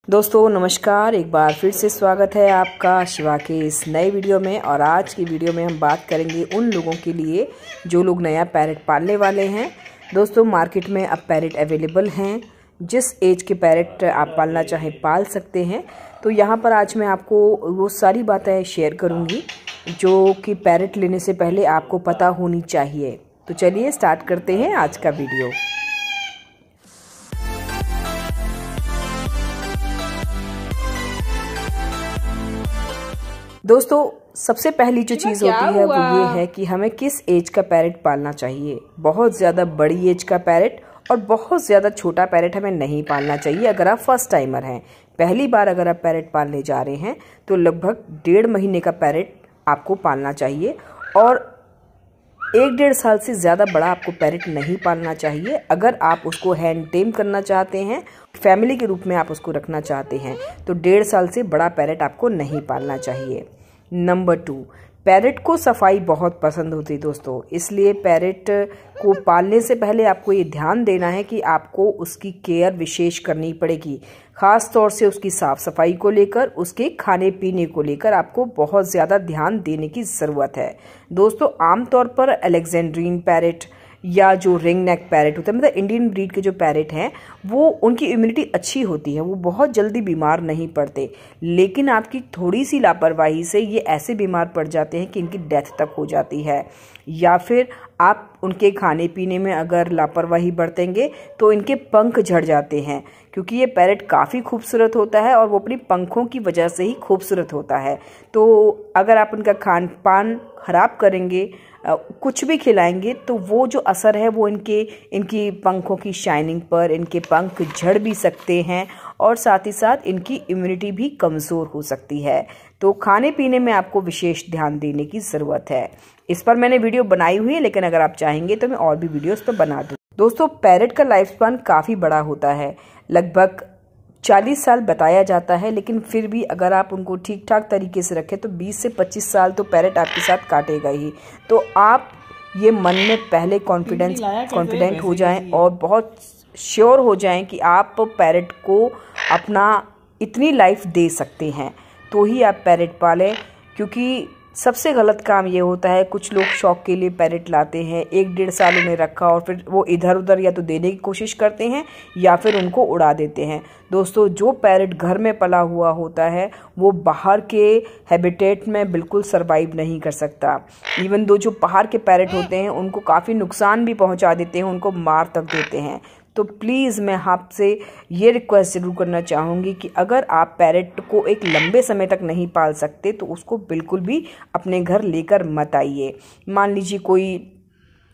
दोस्तों नमस्कार, एक बार फिर से स्वागत है आपका शिवा के इस नए वीडियो में। और आज की वीडियो में हम बात करेंगे उन लोगों के लिए जो लोग नया पैरेट पालने वाले हैं। दोस्तों मार्केट में अब पैरेट अवेलेबल हैं, जिस एज के पैरेट आप पालना चाहें पाल सकते हैं। तो यहाँ पर आज मैं आपको वो सारी बातें शेयर करूँगी जो कि पैरेट लेने से पहले आपको पता होनी चाहिए। तो चलिए स्टार्ट करते हैं आज का वीडियो। दोस्तों सबसे पहली जो चीज़ होती है वो ये है कि हमें किस एज का पैरेट पालना चाहिए। बहुत ज़्यादा बड़ी एज का पैरेट और बहुत ज़्यादा छोटा पैरेट हमें नहीं पालना चाहिए। अगर आप फर्स्ट टाइमर हैं, पहली बार अगर आप पैरेट पालने जा रहे हैं तो लगभग 1.5 महीने का पैरेट आपको पालना चाहिए। और 1-1.5 साल से ज़्यादा बड़ा आपको पैरेट नहीं पालना चाहिए। अगर आप उसको हैंड टेम करना चाहते हैं, फैमिली के रूप में आप उसको रखना चाहते हैं, तो 1.5 साल से बड़ा पैरेट आपको नहीं पालना चाहिए। नंबर 2, पैरेट को सफाई बहुत पसंद होती है दोस्तों, इसलिए पैरेट को पालने से पहले आपको ये ध्यान देना है कि आपको उसकी केयर विशेष करनी पड़ेगी। ख़ास तौर से उसकी साफ़ सफाई को लेकर, उसके खाने पीने को लेकर आपको बहुत ज़्यादा ध्यान देने की ज़रूरत है। दोस्तों आमतौर पर अलेक्जेंड्रीन पैरेट या जो रिंग नेक पैरेट होता है, मतलब इंडियन ब्रीड के जो पैरेट हैं, वो उनकी इम्यूनिटी अच्छी होती है, वो बहुत जल्दी बीमार नहीं पड़ते। लेकिन आपकी थोड़ी सी लापरवाही से ये ऐसे बीमार पड़ जाते हैं कि इनकी डेथ तक हो जाती है। या फिर आप उनके खाने पीने में अगर लापरवाही बरतेंगे तो इनके पंख झड़ जाते हैं, क्योंकि ये पैरेट काफ़ी खूबसूरत होता है और वो अपनी पंखों की वजह से ही खूबसूरत होता है। तो अगर आप उनका खान पान खराब करेंगे, कुछ भी खिलाएंगे, तो वो जो असर है वो इनकी पंखों की शाइनिंग पर, इनके पंख झड़ भी सकते हैं और साथ ही साथ इनकी इम्यूनिटी भी कमज़ोर हो सकती है। तो खाने पीने में आपको विशेष ध्यान देने की ज़रूरत है। इस पर मैंने वीडियो बनाई हुई है, लेकिन अगर आप चाहेंगे तो मैं और भी वीडियोस पर बना दूँ। दोस्तों पैरेट का लाइफ स्पान काफ़ी बड़ा होता है, लगभग 40 साल बताया जाता है, लेकिन फिर भी अगर आप उनको ठीक ठाक तरीके से रखें तो 20 से 25 साल तो पैरेट आपके साथ काटेगा ही। तो आप ये मन में पहले कॉन्फिडेंट हो जाएं और बहुत श्योर हो जाएं कि आप पैरेट को अपना इतनी लाइफ दे सकते हैं, तो ही आप पैरेट पालें। क्योंकि सबसे गलत काम ये होता है, कुछ लोग शौक के लिए पैरेट लाते हैं, 1-1.5 साल उन्हें रखा और फिर वो इधर उधर या तो देने की कोशिश करते हैं या फिर उनको उड़ा देते हैं। दोस्तों जो पैरेट घर में पला हुआ होता है वो बाहर के हैबिटेट में बिल्कुल सरवाइव नहीं कर सकता। इवन दो जो बाहर के पैरेट होते हैं उनको काफ़ी नुकसान भी पहुंचा देते हैं, उनको मार तक देते हैं। तो प्लीज़ मैं आपसे ये रिक्वेस्ट ज़रूर करना चाहूँगी कि अगर आप पैरेट को एक लंबे समय तक नहीं पाल सकते तो उसको बिल्कुल भी अपने घर लेकर मत आइए। मान लीजिए कोई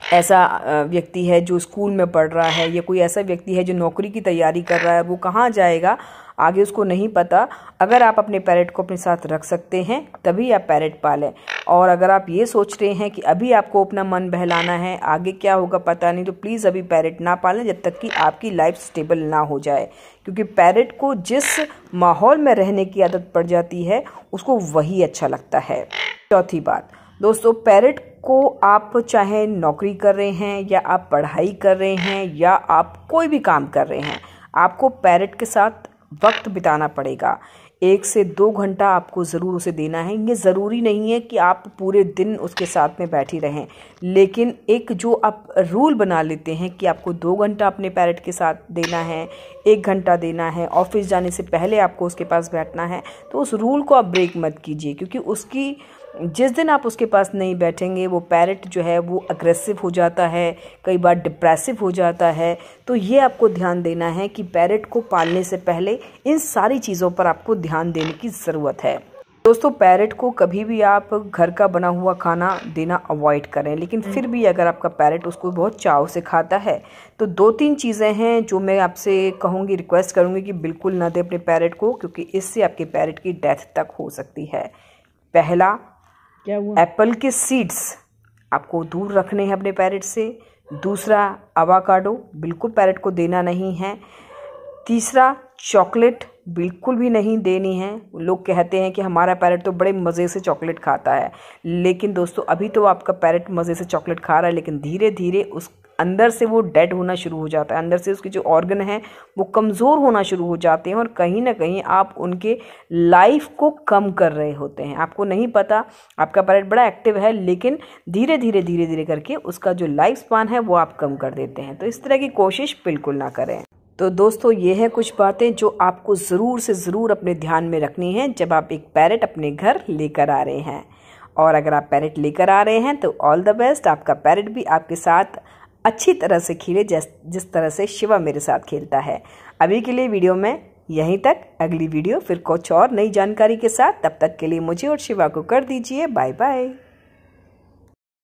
ऐसा व्यक्ति है जो स्कूल में पढ़ रहा है, या कोई ऐसा व्यक्ति है जो नौकरी की तैयारी कर रहा है, वो कहाँ जाएगा आगे उसको नहीं पता। अगर आप अपने पैरेट को अपने साथ रख सकते हैं तभी आप पैरेट पालें। और अगर आप ये सोच रहे हैं कि अभी आपको अपना मन बहलाना है, आगे क्या होगा पता नहीं, तो प्लीज़ अभी पैरेट ना पालें जब तक कि आपकी लाइफ स्टेबल ना हो जाए। क्योंकि पैरेट को जिस माहौल में रहने की आदत पड़ जाती है उसको वही अच्छा लगता है। चौथी बात दोस्तों, पैरेट को आप चाहे नौकरी कर रहे हैं या आप पढ़ाई कर रहे हैं या आप कोई भी काम कर रहे हैं, आपको पैरेट के साथ वक्त बिताना पड़ेगा। 1 से 2 घंटा आपको ज़रूर उसे देना है। ये ज़रूरी नहीं है कि आप पूरे दिन उसके साथ में बैठी रहें, लेकिन एक जो आप रूल बना लेते हैं कि आपको 2 घंटा अपने पैरेट के साथ देना है, 1 घंटा देना है, ऑफिस जाने से पहले आपको उसके पास बैठना है, तो उस रूल को आप ब्रेक मत कीजिए। क्योंकि उसकी जिस दिन आप उसके पास नहीं बैठेंगे वो पैरेट जो है वो अग्रेसिव हो जाता है, कई बार डिप्रेसिव हो जाता है। तो ये आपको ध्यान देना है कि पैरेट को पालने से पहले इन सारी चीज़ों पर आपको ध्यान देने की ज़रूरत है। दोस्तों पैरेट को कभी भी आप घर का बना हुआ खाना देना अवॉइड करें, लेकिन फिर भी अगर आपका पैरेट उसको बहुत चाव से खाता है तो 2-3 चीज़ें हैं जो मैं आपसे कहूँगी, रिक्वेस्ट करूँगी कि बिल्कुल ना दें अपने पैरेट को, क्योंकि इससे आपके पैरेट की डेथ तक हो सकती है। पहला, एप्पल के सीड्स आपको दूर रखने हैं अपने पैरेट से। दूसरा, अवाकाडो बिल्कुल पैरेट को देना नहीं है। तीसरा, चॉकलेट बिल्कुल भी नहीं देनी है। लोग कहते हैं कि हमारा पैरेट तो बड़े मज़े से चॉकलेट खाता है, लेकिन दोस्तों अभी तो आपका पैरेट मज़े से चॉकलेट खा रहा है, लेकिन धीरे धीरे उस अंदर से वो डेड होना शुरू हो जाता है, अंदर से उसके जो ऑर्गन हैं वो कमज़ोर होना शुरू हो जाते हैं और कहीं ना कहीं आप उनके लाइफ को कम कर रहे होते हैं। आपको नहीं पता, आपका पैरेट बड़ा एक्टिव है, लेकिन धीरे धीरे करके उसका जो लाइफ स्पान है वो आप कम कर देते हैं। तो इस तरह की कोशिश बिल्कुल ना करें। तो दोस्तों, ये है कुछ बातें जो आपको ज़रूर से ज़रूर अपने ध्यान में रखनी है जब आप एक पैरेट अपने घर लेकर आ रहे हैं। और अगर आप पैरेट लेकर आ रहे हैं तो ऑल द बेस्ट, आपका पैरेट भी आपके साथ अच्छी तरह से खेले जिस तरह से शिवा मेरे साथ खेलता है। अभी के लिए वीडियो में यहीं तक, अगली वीडियो फिर कुछ और नई जानकारी के साथ। तब तक के लिए मुझे और शिवा को कर दीजिए बाय बाय।